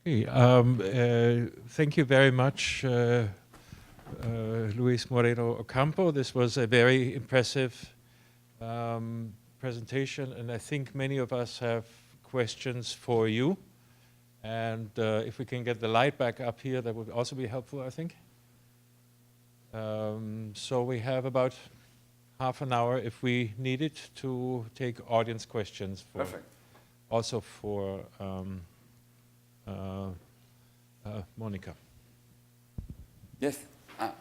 Okay, thank you very much, Luis Moreno Ocampo. This was a very impressive presentation, and I think many of us have questions for you. And if we can get the light back up here, that would also be helpful, I think. So we have about half an hour, if we need it, to take audience questions. Perfect. Also for Monica. Yes. I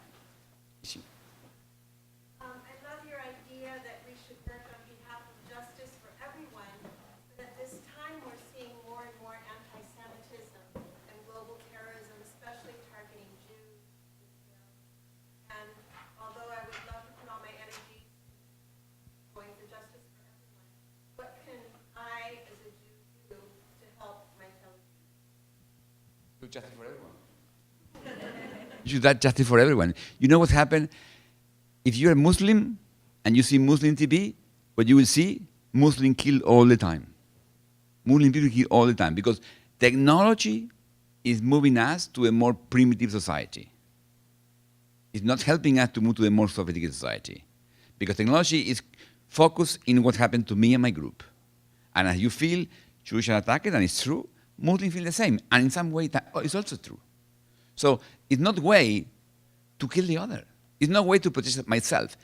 love your idea that we should work on behalf of justice for everyone, but at this time we're seeing more and more anti-Semitism and global terrorism, especially targeting Jews. And although I would love to put all my energy going for justice for everyone, what can I, as a Jew, do to help my fellow Jews? Do justice for everyone. You do that justice for everyone. You know what happened? If you're a Muslim and you see Muslim TV, what you will see, Muslim kill all the time. Muslim people kill all the time because technology is moving us to a more primitive society. It's not helping us to move to a more sophisticated society because technology is focused in what happened to me and my group. And as you feel Jewish are attacked, and it's true, Muslims feel the same. And in some way, that is also true. So it's not a way to kill the other. It's not a way to protect myself.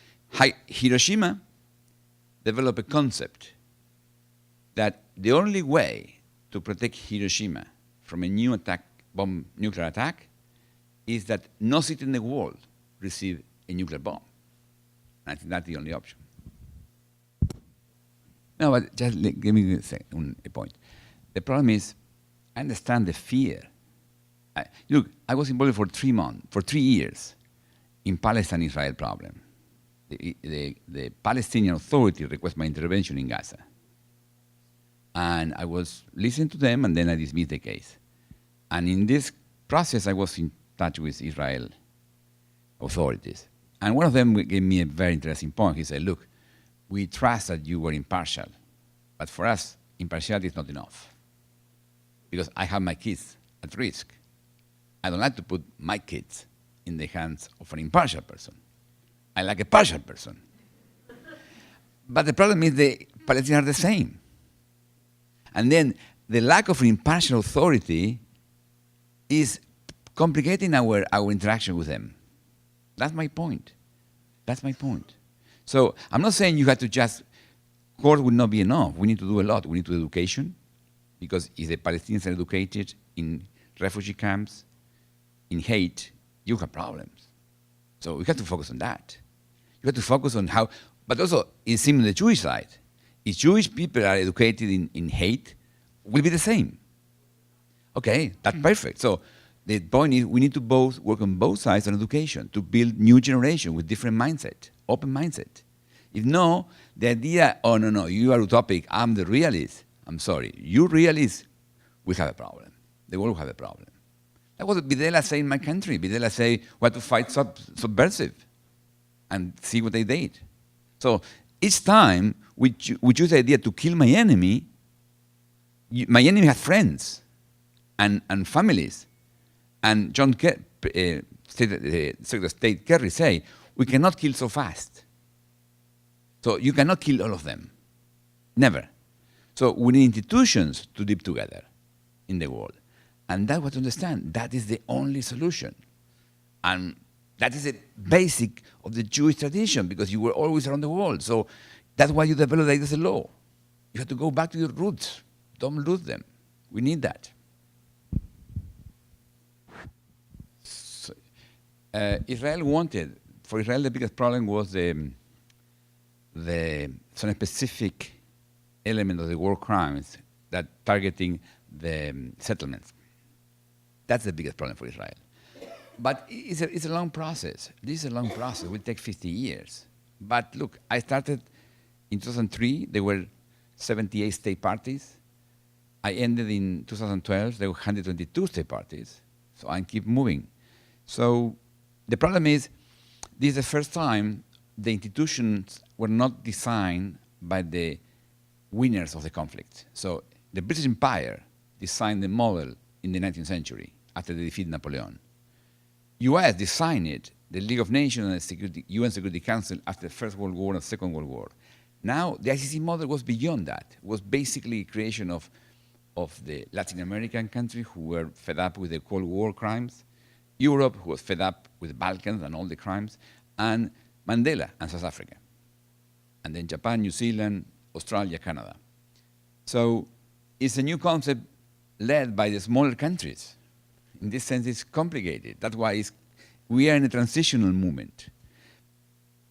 Hiroshima developed a concept that the only way to protect Hiroshima from a new nuclear attack, is that no city in the world receive a nuclear bomb. And I think that's the only option. No, but just give me a point. The problem is, I understand the fear. Look, I was involved for 3 years in Palestine-Israel problem. The Palestinian Authority requested my intervention in Gaza. And I was listening to them, and then I dismissed the case. And in this process, I was in touch with Israel authorities. And one of them gave me a very interesting point. He said, look, we trust that you were impartial, but for us, impartiality is not enough. Because I have my kids at risk. I don't like to put my kids in the hands of an impartial person. I like a partial person. But the problem is the Palestinians are the same. And then the lack of impartial authority is complicating our interaction with them. That's my point. That's my point. So I'm not saying you have to just, court would not be enough. We need to do a lot. We need to do education, because if the Palestinians are educated in refugee camps, in hate, you have problems. So we have to focus on that. You have to focus on how, but also it's similar to the Jewish side. If Jewish people are educated in hate, will be the same. Okay, that's perfect. So the point is we need to both work on both sides on education to build new generation with different mindset, open mindset. If no, the idea, oh no, you are utopic, I'm the realist. I'm sorry, you realist, we have a problem. The world will have a problem. That was what Videla said in my country. Videla said, we have to fight subversive and see what they did. So each time we choose the idea to kill my enemy has friends and families. And John Secretary of State Kerry say, we cannot kill so fast. So you cannot kill all of them. Never. So we need institutions to live together in the world. And that's what to understand. That is the only solution. And that is the basic of the Jewish tradition, because you were always around the world. So that's why you developed the ideas of law. You have to go back to your roots. Don't lose them. We need that. So, Israel wanted, for Israel the biggest problem was some specific element of the war crimes that targeting the settlements. That's the biggest problem for Israel. But it's a long process. This is a long process. It will take 50 years. But look, I started in 2003. There were 78 state parties. I ended in 2012. There were 122 state parties. So I keep moving. So the problem is, this is the first time the institutions were not designed by the winners of the conflict. So the British Empire designed the model in the 19th century after the defeat of Napoleon. US designed the League of Nations and the UN Security Council after the First World War and Second World War. Now, the ICC model was beyond that. It was basically creation of the Latin American countries who were fed up with the Cold War crimes, Europe, who was fed up with the Balkans and all the crimes, and Mandela and South Africa. And then Japan, New Zealand, Australia, Canada. So it's a new concept led by the smaller countries. In this sense, it's complicated. That's why we are in a transitional movement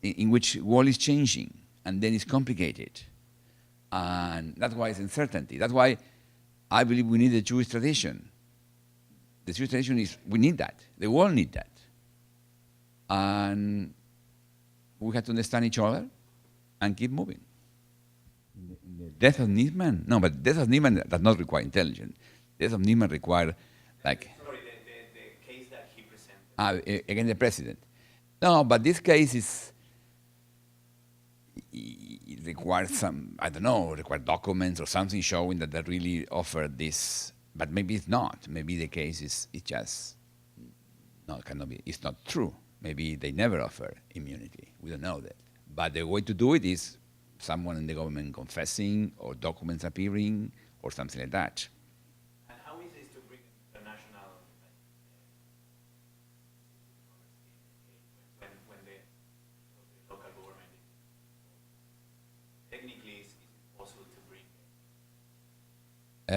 in which the world is changing, and then it's complicated. And that's why it's uncertainty. That's why I believe we need a Jewish tradition. The Jewish tradition is, we need that. The world needs that. And we have to understand each other and keep moving. The death of Nisman? No, but death of Nisman does not require intelligence. Death of Nisman require, like... Sorry, the case that he presented. Against the president. No, but this case is... It requires some, I don't know, require documents or something showing that they really offered this. But maybe it's not. Maybe the case is just... No, it cannot be. It's not true. Maybe they never offer immunity. We don't know that. But the way to do it is someone in the government confessing or documents appearing or something like that. And how easy is to bring international when the local government technically is possible to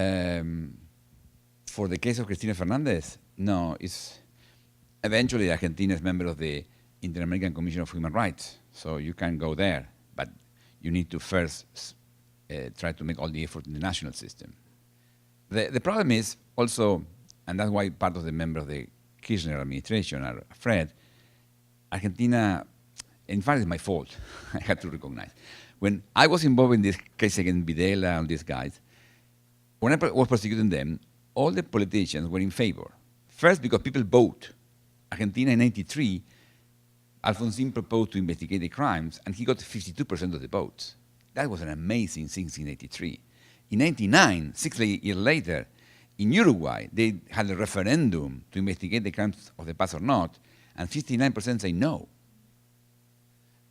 bring? For the case of Cristina Fernandez, no, it's eventually Argentina is member of the Inter-American Commission of Human Rights, so you can go there, but you need to first try to make all the effort in the national system. The problem is also, and that's why part of the members of the Kirchner administration are afraid, Argentina, in fact, it's my fault, I have to recognize. When I was involved in this case against Videla and these guys, when I was prosecuting them, all the politicians were in favor. First, because people vote. Argentina in '83, Alfonsín proposed to investigate the crimes, and he got 52% of the votes. That was an amazing thing in '83. In '99, 6 years later, in Uruguay, they had a referendum to investigate the crimes of the past or not, and 59% say no.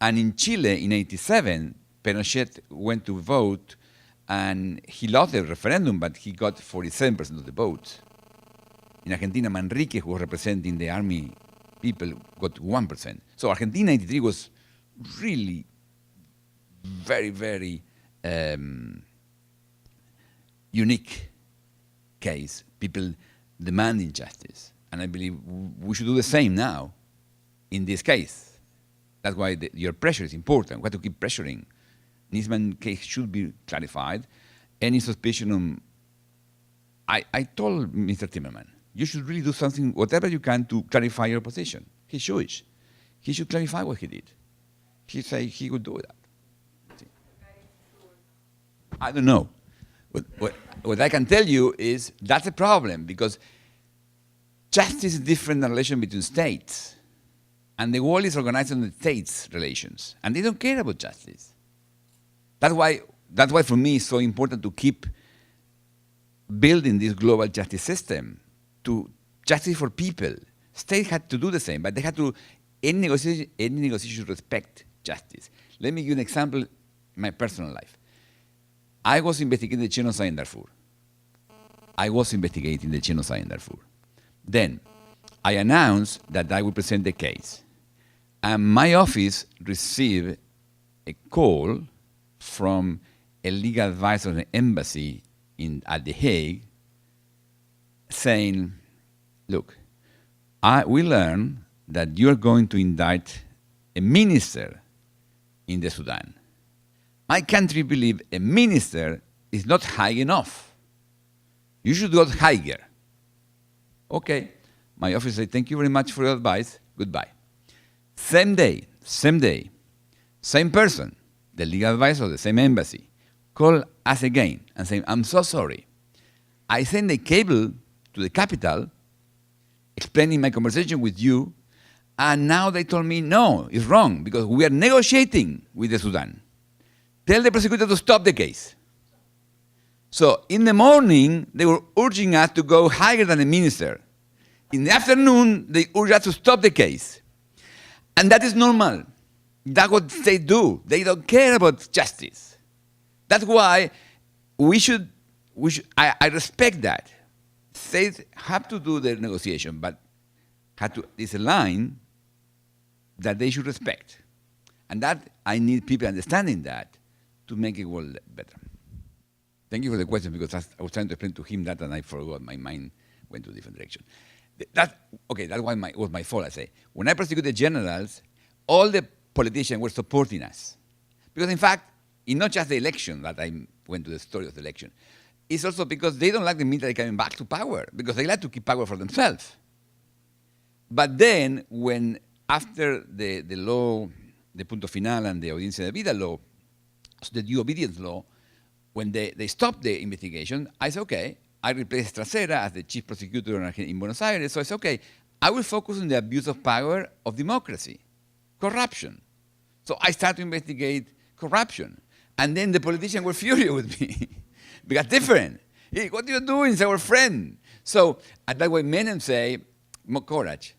And in Chile, in '87, Pinochet went to vote, and he lost the referendum, but he got 47% of the votes. In Argentina, Manrique, who was representing the army people, got 1%. So Argentina in '83 was really very, very unique case. People demanding justice. And I believe we should do the same now in this case. That's why your pressure is important. We have to keep pressuring. Nisman case should be clarified. Any suspicion on... I told Mr. Timmerman, you should really do something, whatever you can, to clarify your position. He's Jewish. He should clarify what he did. He said he would do that. I don't know. What I can tell you is that's a problem, because justice is different than relation between states. And the world is organized on the states' relations. And they don't care about justice. That's why for me it's so important to keep building this global justice system, to justice for people. States had to do the same, but they had to, any negotiation should respect justice. Let me give you an example in my personal life. I was investigating the genocide in Darfur. Then I announced that I would present the case. And my office received a call from a legal advisor of the embassy at The Hague saying, look, we learned that you're going to indict a minister in the Sudan. My country believes a minister is not high enough. You should go higher. Okay. My office said, thank you very much for your advice. Goodbye. Same day, same person, the legal advisor of the same embassy, called us again and said, I'm so sorry. I sent a cable to the capital explaining my conversation with you, and now they told me, no, it's wrong, because we are negotiating with the Sudan. Tell the prosecutor to stop the case. So in the morning, they were urging us to go higher than the minister. In the afternoon, they urged us to stop the case. And that is normal. That's what they do. They don't care about justice. That's why I respect that. States have to do their negotiation, but there's a line that they should respect. And that I need people understanding that to make it world better. Thank you for the question, because I was trying to explain to him that and I forgot. My mind went to a different direction. That was my fault, I say. When I prosecuted generals, all the politicians were supporting us. Because in fact, it's not just the election that I went to the story of the election. It's also because they don't like the military coming back to power, because they like to keep power for themselves. But then, when after the law, the punto final and the audiencia de vida law, the due obedience law, when they stopped the investigation, I said, okay, I replaced Trasera as the chief prosecutor in Buenos Aires, so I said, okay, I will focus on the abuse of power of democracy, corruption. So I started to investigate corruption. And then the politicians were furious with me. Because different. Hey, what are you doing? It's our friend. So at that way, Menem say, Courage,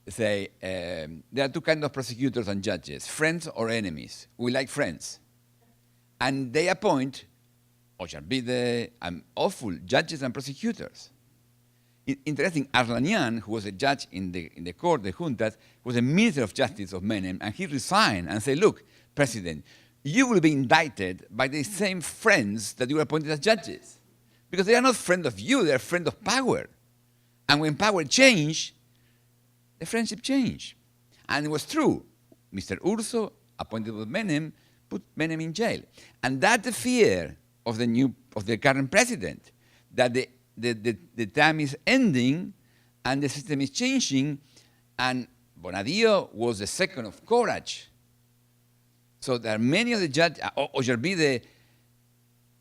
say, there are two kinds of prosecutors and judges, friends or enemies. We like friends. And they appoint AJRC and awful judges and prosecutors. Interesting, Argentinean, who was a judge in the court, the juntas, was a minister of justice of Menem, and he resigned and said, look, President, you will be indicted by the same friends that you were appointed as judges. Because they are not friends of you, they are friends of power. And when power changed, the friendship changed. And it was true. Mr. Urso, appointed by Menem, put Menem in jail. And that's the fear of the current president, that the time is ending and the system is changing, and Bonadío was the second of Courage. So there are many of the judges,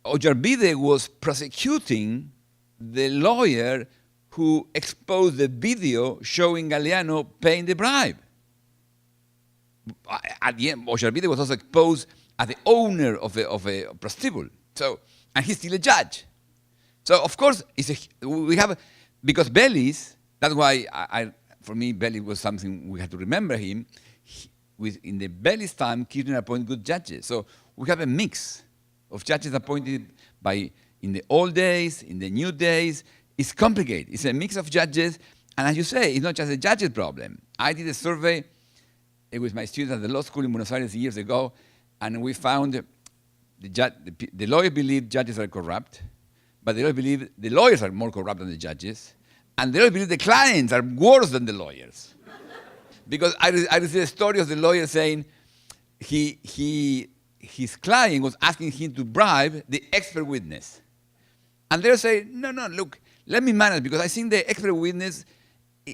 AJRC was prosecuting the lawyer who exposed the video showing Galeano paying the bribe. At the end, AJRC was also exposed as the owner of a prostíbulo. So, and he's still a judge. So of course, because Bellis, that's why for me, Bellis was something we had to remember him. In the Bellis time, Kirchner appointed good judges. So we have a mix of judges appointed in the old days, in the new days. It's complicated. It's a mix of judges. And as you say, it's not just a judge's problem. I did a survey with my students at the law school in Buenos Aires years ago, and we found the lawyers believe judges are corrupt, but they don't believe the lawyers are more corrupt than the judges, and they don't believe the clients are worse than the lawyers. Because I received a story of the lawyer saying his client was asking him to bribe the expert witness. And they'll say, no, look, let me manage, because I think the expert witness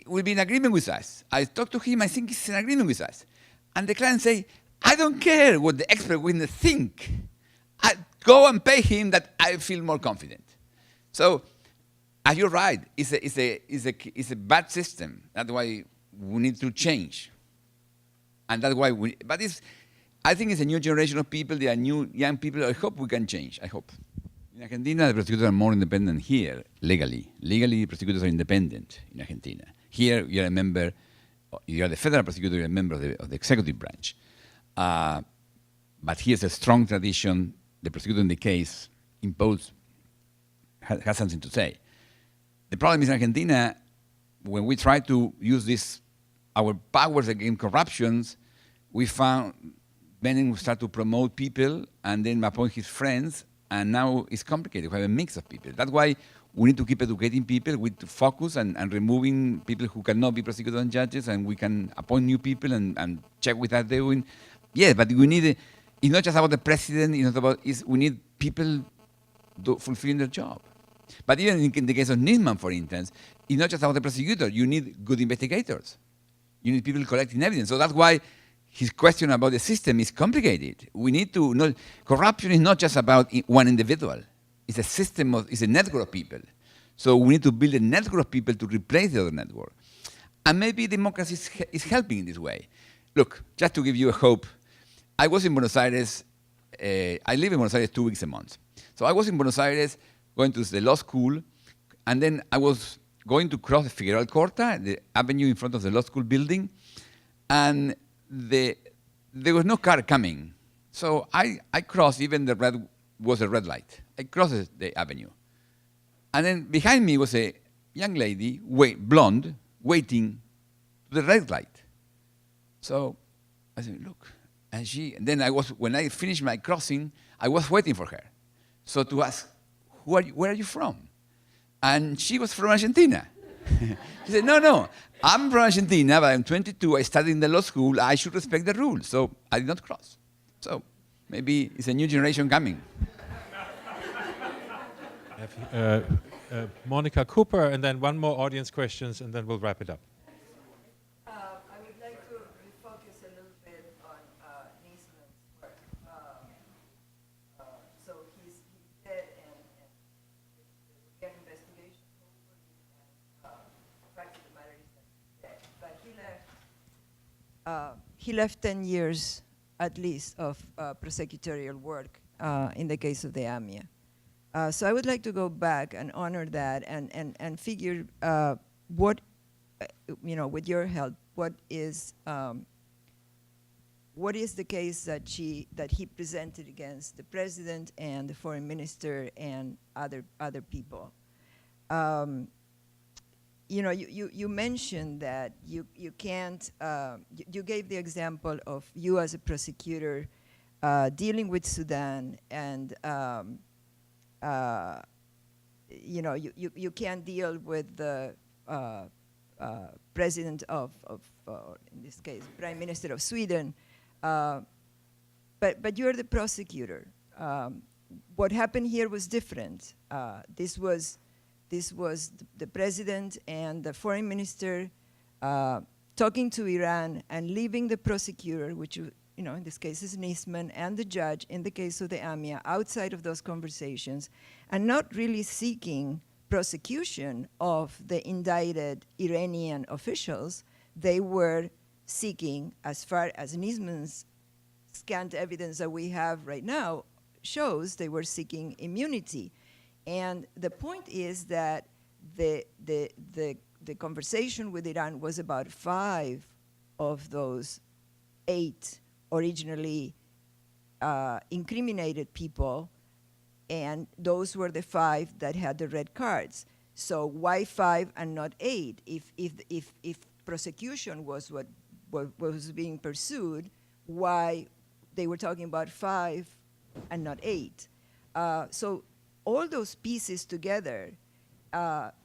will be in agreement with us. I talked to him, I think he's in agreement with us. And the client say, I don't care what the expert witness think. I go and pay him that I feel more confident. So, as you're right, it's a bad system. That's why we need to change. And that's why I think it's a new generation of people. There are new young people. I hope we can change. I hope. In Argentina, the prosecutors are more independent here, legally. Legally, prosecutors are independent in Argentina. Here, you're a member, you are the federal prosecutor, you're a member of the executive branch. But here's a strong tradition. The prosecutor in the case has something to say. The problem is in Argentina, when we try to use our powers against corruptions, we found Menem start to promote people and then appoint his friends, and now it's complicated. We have a mix of people. That's why we need to keep educating people with focus and removing people who cannot be prosecutors and judges, and we can appoint new people and check what they're doing. Yeah, but we need, it's not just about the president, it's not about, we need people fulfilling their job. But even in the case of Nisman, for instance, it's not just about the prosecutor. You need good investigators. You need people collecting evidence. So that's why his question about the system is complicated. We need to know, corruption is not just about one individual. It's a system it's a network of people. So we need to build a network of people to replace the other network. And maybe democracy is helping in this way. Look, just to give you a hope, I was in Buenos Aires, I live in Buenos Aires 2 weeks a month. So I was in Buenos Aires going to the law school, and then I was going to cross the Figueroa Alcorta, the avenue in front of the law school building, and there was no car coming. So I crossed, even the red was a red light. I crossed the avenue. And then behind me was a young lady, blonde, waiting to the red light. So I said, look. And then when I finished my crossing, I was waiting for her. So to ask, where are you from? And she was from Argentina. She said, no, I'm from Argentina, but I'm 22, I studied in the law school, I should respect the rules. So I did not cross. So maybe it's a new generation coming. Monica Cooper, and then one more audience questions, and then we'll wrap it up. I would like to refocus a little bit on Niesman's work. So he's dead, and we have investigation over him, and the fact of the matter is that he's dead. But he left 10 years, at least, of prosecutorial work in the case of the AMIA. So I would like to go back and honor that and figure what, with your help, what is the case that he presented against the president and the foreign minister and other people. You mentioned that you can't. You gave the example of you as a prosecutor dealing with Sudan and. You can't deal with the president of in this case, Prime Minister of Sweden, but you're the prosecutor. What happened here was different. This was the president and the foreign minister talking to Iran and leaving the prosecutor, which in this case is Niesman, and the judge, in the case of the AMIA, outside of those conversations, and not really seeking prosecution of the indicted Iranian officials. They were seeking, as far as Niesman's scant evidence that we have right now shows, they were seeking immunity. And the point is that the conversation with Iran was about 5 of those 8 originally incriminated people, and those were the 5 that had the red cards. So why 5 and not 8? If prosecution was what was being pursued, why they were talking about 5 and not 8? So all those pieces together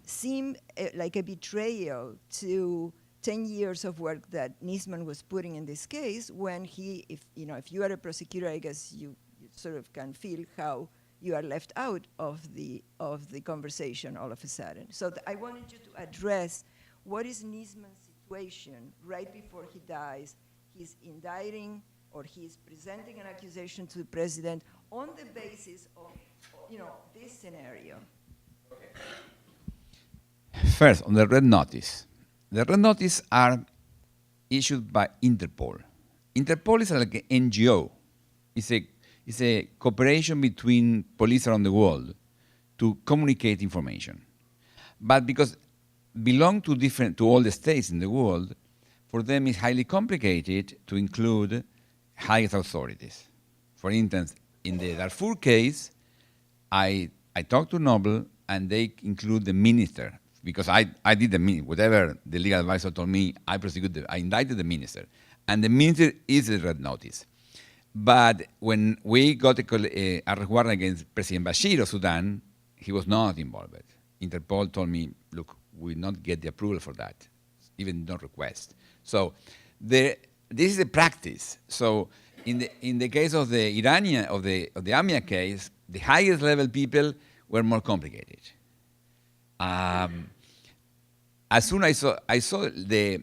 seem like a betrayal to 10 years of work that Niesman was putting in this case. When if you are a prosecutor, I guess you sort of can feel how you are left out of the conversation all of a sudden. So I wanted you to address what is Niesman's situation right before he dies. He's indicting, or he's presenting an accusation to the president on the basis of this scenario. First, on the red notice. The red notices are issued by Interpol. Interpol is like an NGO. It's a cooperation between police around the world to communicate information. But because belong to all the states in the world, for them it's highly complicated to include highest authorities. For instance, in the Darfur case, I talked to Noble, and they include the minister, because I did whatever the legal advisor told me, I indicted the minister. And the minister is a red notice. But when we got a arrest warrant against President Bashir of Sudan, he was not involved. Interpol told me, look, we will not get the approval for that, even no request. So this is a practice. So in the case of the Iranian, of the AMIA case, the highest level people were more complicated. As soon as I saw the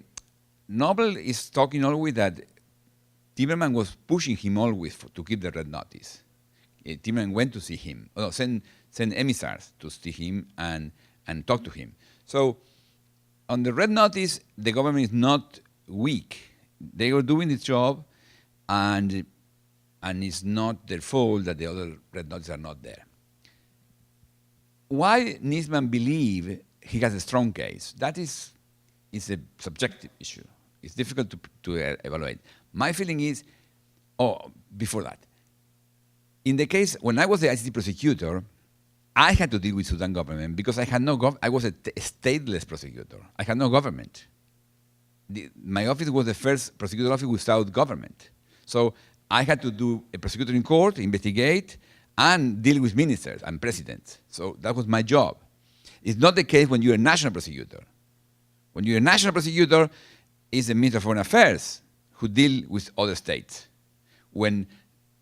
Nobel is talking always that Timmerman was pushing him always to keep the red notice. Timmerman went to see him, send emissaries to see him and talk to him. So on the red notice, the government is not weak. They were doing its job, and it's not their fault that the other red notices are not there. why Nisman believe he has a strong case, that is a subjective issue. It's difficult to evaluate. My feeling is, before that, in the case, when I was the ICC prosecutor, I had to deal with Sudan government because I had no I was a stateless prosecutor. I had no government. My office was the first prosecutor office without government. So I had to do a prosecutor in court, investigate, and deal with ministers and presidents. So that was my job. It's not the case when you're a national prosecutor. When you're a national prosecutor, it's the Minister of Foreign Affairs who deal with other states. When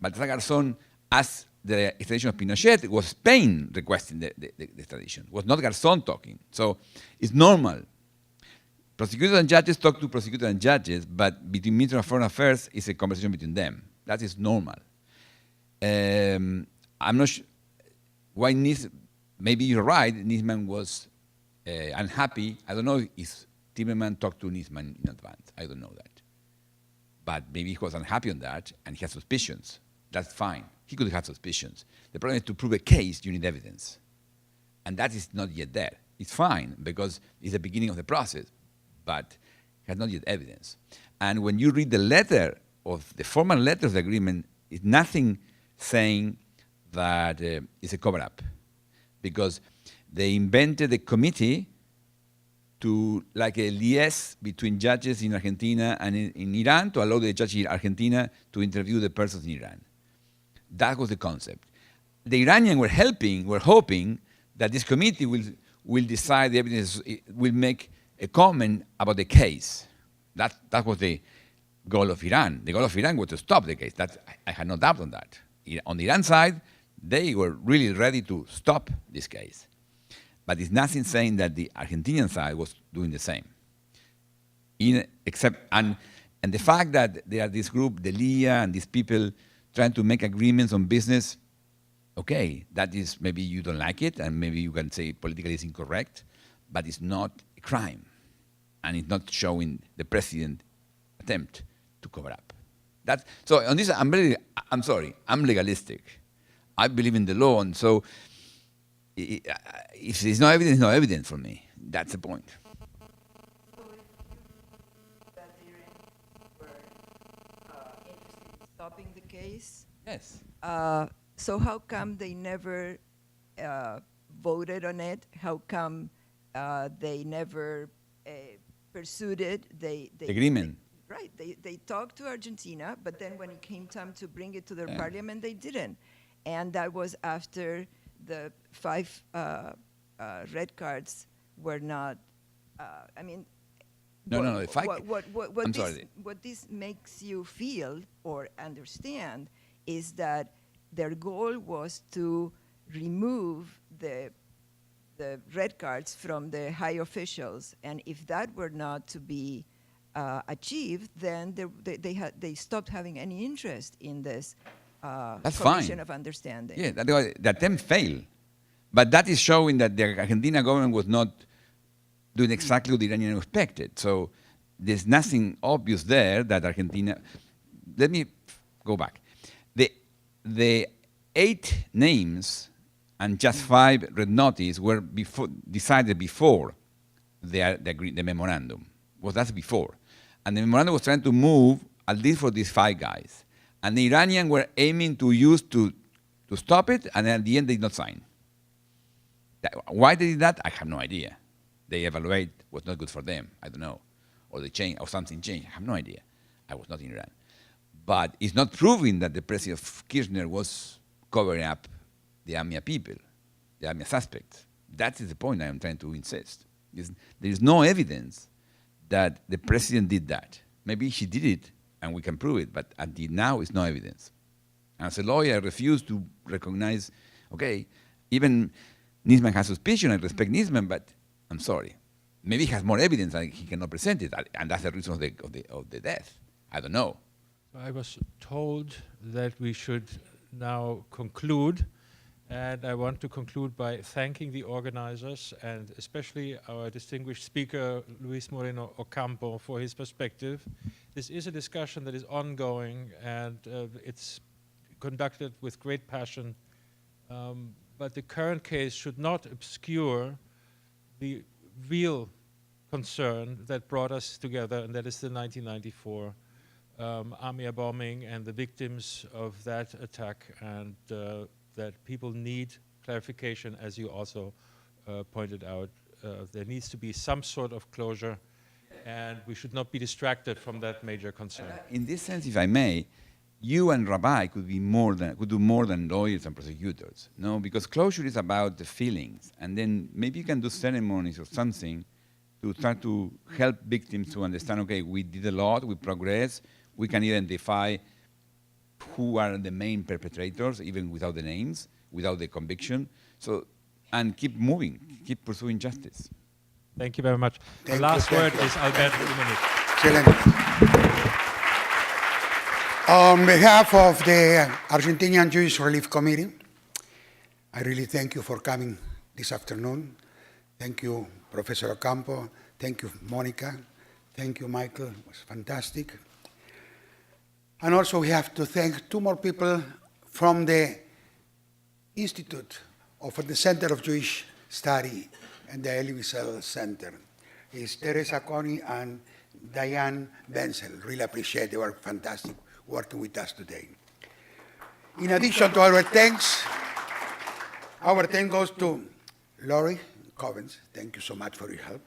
Baltasar Garzón asked the extradition of Pinochet, it was Spain requesting the extradition. It was not Garzón talking. So it's normal. Prosecutors and judges talk to prosecutors and judges, but between Minister of Foreign Affairs, it's a conversation between them. That is normal. I'm not sure why maybe you're right, Nisman was unhappy. I don't know if Timmerman talked to Nisman in advance. I don't know that. But maybe he was unhappy on that, and he has suspicions. That's fine. He could have suspicions. The problem is to prove a case, you need evidence. And that is not yet there. It's fine, because it's the beginning of the process, but it has not yet evidence. And when you read the letter of the formal letter of the agreement, it's nothing saying that it's a cover-up, because they invented a committee to, like a liaise between judges in Argentina and in Iran, to allow the judge in Argentina to interview the persons in Iran. That was the concept. The Iranians were hoping that this committee will decide the evidence, will make a comment about the case. That was the goal of Iran. The goal of Iran was to stop the case. I had no doubt on that. On the Iran side, they were really ready to stop this case. But it's nothing saying that the Argentinian side was doing the same. And the fact that there are this group, the LIA, and these people trying to make agreements on business, okay, that is, maybe you don't like it, and maybe you can say politically it's incorrect, but it's not a crime. And it's not showing the president attempt to cover up. So on this, I'm sorry, I'm legalistic. I believe in the law, and so if there's no evidence, no evidence for me. That's the point. So if that the Iranians were interested in stopping the case, Yes. so how come they never voted on it? How come they never pursued it? The agreement. Right. They talked to Argentina, but then when it came time to bring it to their parliament, they didn't. And that was after the 5 red cards were not. No. If what this makes you feel or understand is that their goal was to remove the red cards from the high officials, and if that were not to be achieved, then they stopped having any interest in this commission of understanding. Yeah, the attempt failed. But that is showing that the Argentina government was not doing exactly what the Iranians expected. So there's nothing obvious there that Argentina... Let me go back. The 8 names and just 5 red notices were decided before the memorandum. Well, that's before. And the memorandum was trying to move, at least for these 5 guys. And the Iranians were aiming to use to stop it, and at the end they did not sign. Why they did that? I have no idea. They evaluate was not good for them. I don't know. Or they changed, or something changed. I have no idea. I was not in Iran. But it's not proving that the president of Kirchner was covering up the AMIA people, the AMIA suspects. That is the point I am trying to insist. There is no evidence that the president did that. Maybe she did it, and we can prove it, but until now, it's no evidence. And as a lawyer, I refuse to recognize, okay, even Nisman has suspicion, I respect Nisman, but I'm sorry. Maybe he has more evidence and he cannot present it, and that's the reason of the death. I don't know. I was told that we should now conclude, and I want to conclude by thanking the organizers and especially our distinguished speaker, Luis Moreno Ocampo, for his perspective. This is a discussion that is ongoing, and it's conducted with great passion. but the current case should not obscure the real concern that brought us together, and that is the 1994 Amia bombing and the victims of that attack, and that people need clarification, as you also pointed out. There needs to be some sort of closure, and we should not be distracted from that major concern. In this sense, if I may, you and Rabbi could do more than lawyers and prosecutors, no? Because closure is about the feelings, and then maybe you can do ceremonies or something to start to help victims to understand, okay, we did a lot, we progressed, we can identify who are the main perpetrators, even without the names, without the conviction, so, and keep moving, keep pursuing justice. Thank you very much. The Thank last you, word thank you. is Alberto Jimenez. Excelente. On behalf of the Argentinian Jewish Relief Committee, I really thank you for coming this afternoon. Thank you, Professor Ocampo. Thank you, Monica. Thank you, Michael. It was fantastic. And also we have to thank two more people from the Institute or from the Center of Jewish Study and the Elie Wiesel Center. It's Teresa Coney and Diane Benzel. Really appreciate they were fantastic working with us today. In addition to our thanks goes to Laurie Covens. Thank you so much for your help.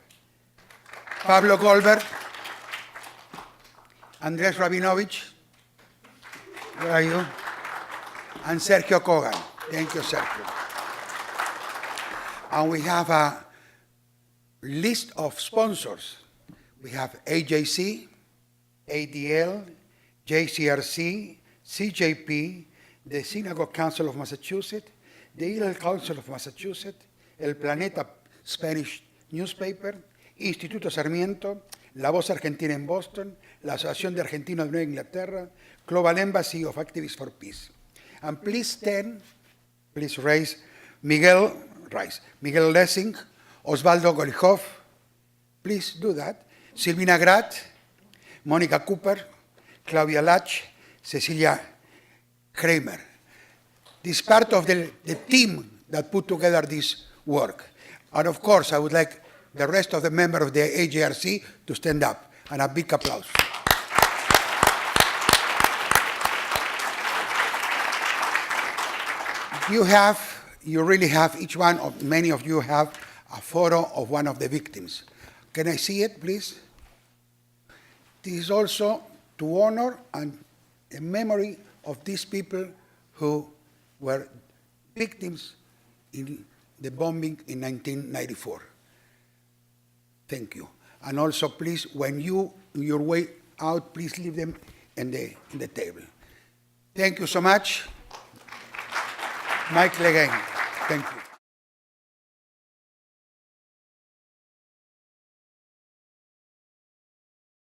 Pablo Goldberg, Andres Rabinovich, where are you? And Sergio Kogan. Thank you, Sergio. And we have a list of sponsors. We have AJC, ADL, JCRC, CJP, the Synagogue Council of Massachusetts, the Hillel Council of Massachusetts, El Planeta Spanish Newspaper, Instituto Sarmiento, La Voz Argentina en Boston, la Asociación de Argentinos de Nueva Inglaterra, Global Embassy of Activists for Peace. And please raise Miguel Lessing, Osvaldo Golijov, please do that, Silvina Grat, Monica Cooper, Claudia Lach, Cecilia Kramer. This is part of the team that put together this work. And of course, I would like the rest of the members of the AJRC to stand up, and a big applause. You really have, many of you have a photo of one of the victims. Can I see it, please? This is also to honor and in memory of these people who were victims in the bombing in 1994. Thank you. And also, please, when you, on your way out, please leave them in the table. Thank you so much. Michael again. Thank you.